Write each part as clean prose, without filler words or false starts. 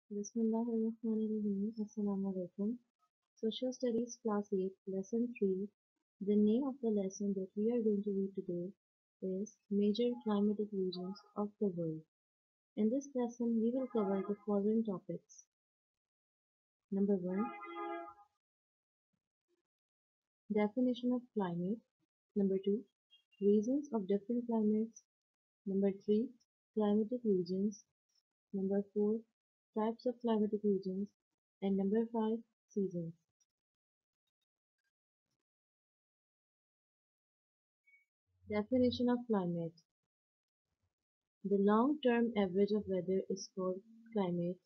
Bismillahirrahmanirrahim. Assalamu alaikum. Social Studies Class 8, Lesson 3. The name of the lesson that we are going to read today is Major Climatic Regions of the World. In this lesson, we will cover the following topics. Number 1. Definition of climate. Number 2. Reasons of different climates. Number 3. Climatic regions. Number 4. Types of climatic regions. And number 5. Seasons. Definition of climate. The long-term average of weather is called climate,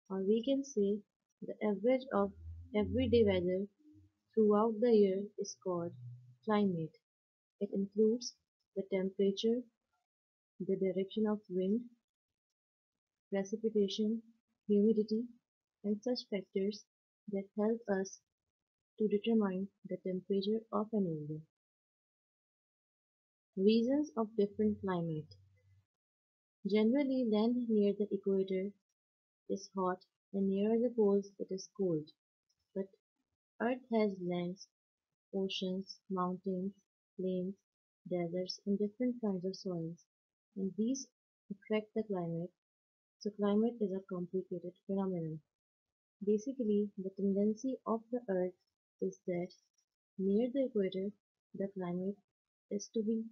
or we can say the average of everyday weather throughout the year is called climate. It includes the temperature, the direction of wind, precipitation, humidity, and such factors that help us to determine the temperature of an area. Reasons of different climate. Generally, land near the equator is hot and near the poles it is cold, but Earth has lands, oceans, mountains, plains, deserts, and different kinds of soils, and these affect the climate. So climate is a complicated phenomenon. Basically, the tendency of the Earth is that near the equator, the climate is to be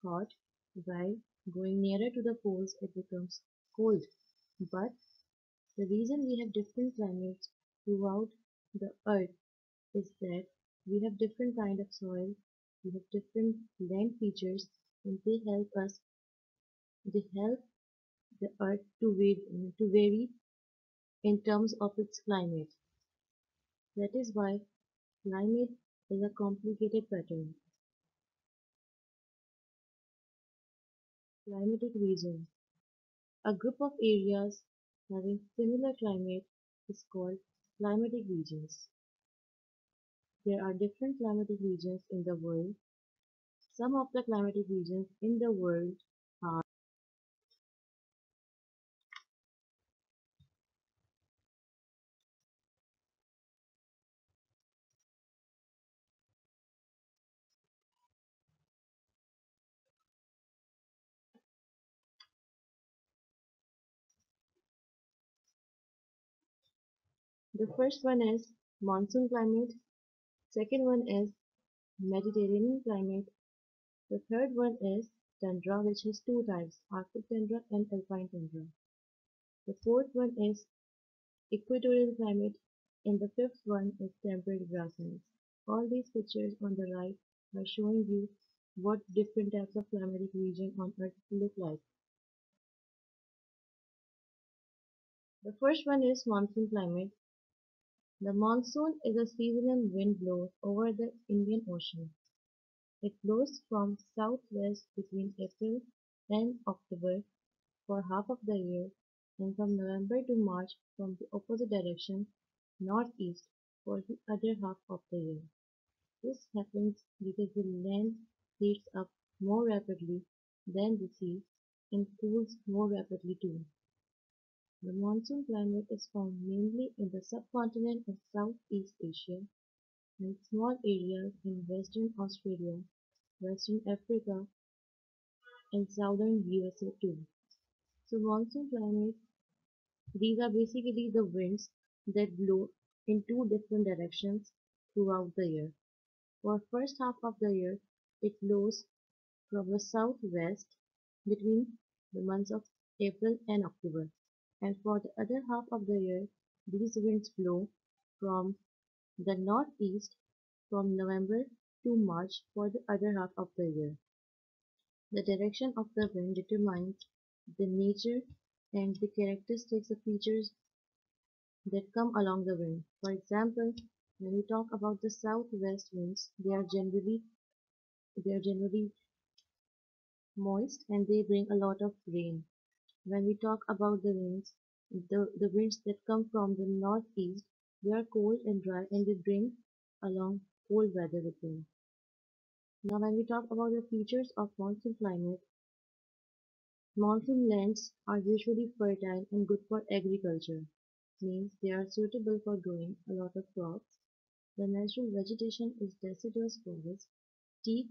hot, while going nearer to the poles it becomes cold. But the reason we have different climates throughout the Earth is that we have different kind of soil, we have different land features, and they help the earth to vary in terms of its climate. That is why climate is a complicated pattern. Climatic region. A group of areas having similar climate is called climatic regions. There are different climatic regions in the world. Some of the climatic regions in the world are. The first one is monsoon climate, second one is Mediterranean climate, the third one is tundra which has two types, Arctic tundra and alpine tundra. The fourth one is equatorial climate and the fifth one is temperate grasslands. All these pictures on the right are showing you what different types of climatic region on earth look like. The first one is monsoon climate. The monsoon is a seasonal wind blows over the Indian Ocean. It blows from southwest between April and October for half of the year and from November to March from the opposite direction northeast for the other half of the year. This happens because the land heats up more rapidly than the sea and cools more rapidly too. The monsoon climate is found mainly in the subcontinent of Southeast Asia and small areas in Western Australia, Western Africa, and southern USA too. So monsoon climate, these are basically the winds that blow in two different directions throughout the year. For first half of the year, it blows from the southwest between the months of April and October. And for the other half of the year, these winds blow from the northeast from November to March for the other half of the year. The direction of the wind determines the nature and the characteristics of features that come along the wind. For example, when we talk about the southwest winds, they are generally moist and they bring a lot of rain. When we talk about the winds that come from the northeast, they are cold and dry and they bring along cold weather with them. Now when we talk about the features of monsoon climate, monsoon lands are usually fertile and good for agriculture. means they are suitable for growing a lot of crops. The natural vegetation is deciduous forest, teak,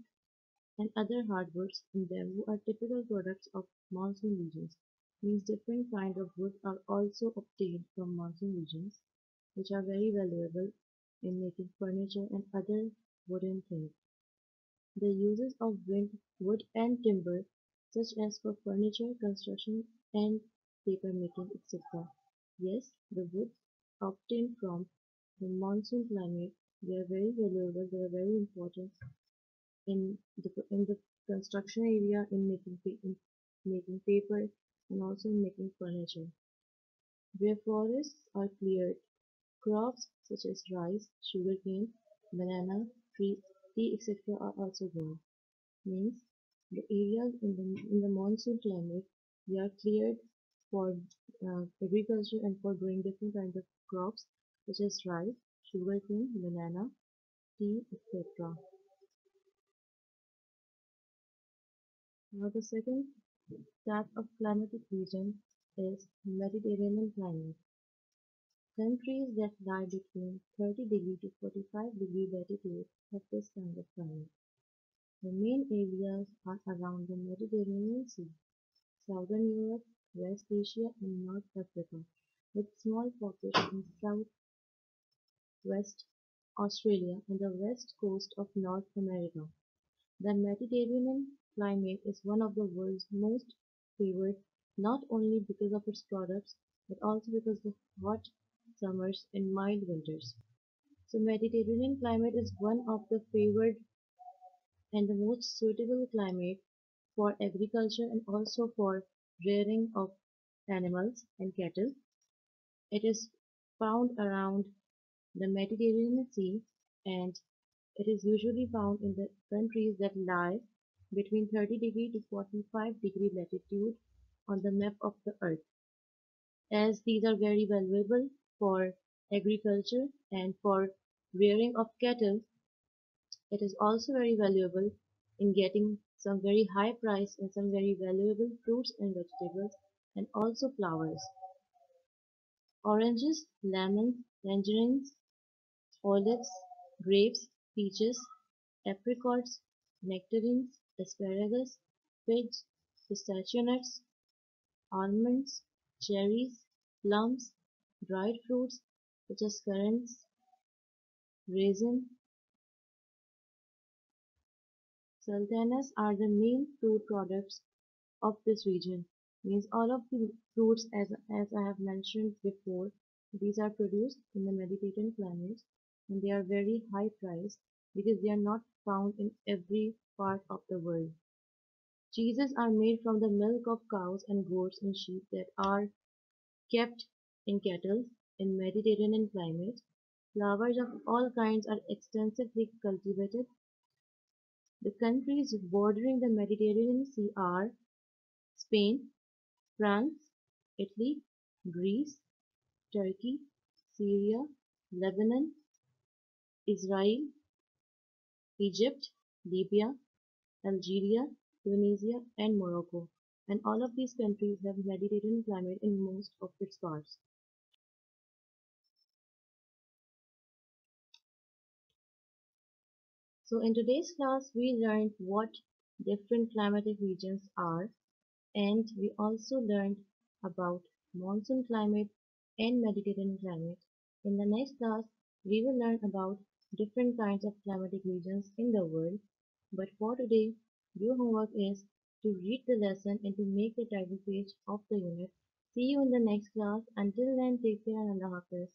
and other hardwoods and bamboo are typical products of monsoon regions, means different kinds of wood are also obtained from monsoon regions, which are very valuable in making furniture and other wooden things. The uses of wood and timber, such as for furniture, construction, and paper making, etc. Yes, the woods obtained from the monsoon climate, they are very valuable, they are very important in the construction area, in making paper, and also in making furniture. Where forests are cleared, crops such as rice, sugarcane, banana, tea, etc. are also grown. Means the areas in the monsoon climate they are cleared for agriculture and for growing different kinds of crops such as rice, sugarcane, banana, tea, etc. Now the second type of climatic region is Mediterranean climate. Countries that lie between 30° to 45° latitude have this kind of climate. The main areas are around the Mediterranean Sea, southern Europe, West Asia and North Africa, with small pockets in southwest Australia and the west coast of North America. The Mediterranean climate is one of the world's most favored not only because of its products but also because of hot summers and mild winters. So Mediterranean climate is one of the favored and the most suitable climate for agriculture and also for rearing of animals and cattle. It is found around the Mediterranean Sea and it is usually found in the countries that lie between 30° to 45° latitude on the map of the earth. As these are very valuable for agriculture and for rearing of cattle, it is also very valuable in getting some very high price and some very valuable fruits and vegetables and also flowers. Oranges, lemons, tangerines, olives, grapes, peaches, apricots, nectarines, asparagus, figs, pistachio nuts, almonds, cherries, plums, dried fruits such as currants, raisin, sultanas are the main fruit products of this region. Means all of the fruits as I have mentioned before, these are produced in the Mediterranean climate and they are very high priced because they are not found in every part of the world. Cheeses are made from the milk of cows and goats and sheep that are kept in kettles in Mediterranean climate. Flowers of all kinds are extensively cultivated. The countries bordering the Mediterranean Sea are Spain, France, Italy, Greece, Turkey, Syria, Lebanon, Israel, Egypt, Libya, Algeria, Tunisia and Morocco, and all of these countries have Mediterranean climate in most of its parts. So in today's class we learned what different climatic regions are and we also learned about monsoon climate and Mediterranean climate. In the next class we will learn about different kinds of climatic regions in the world. But for today your homework is to read the lesson and to make the title page of the unit. See you in the next class. Until then, take care and Allah Hafiz.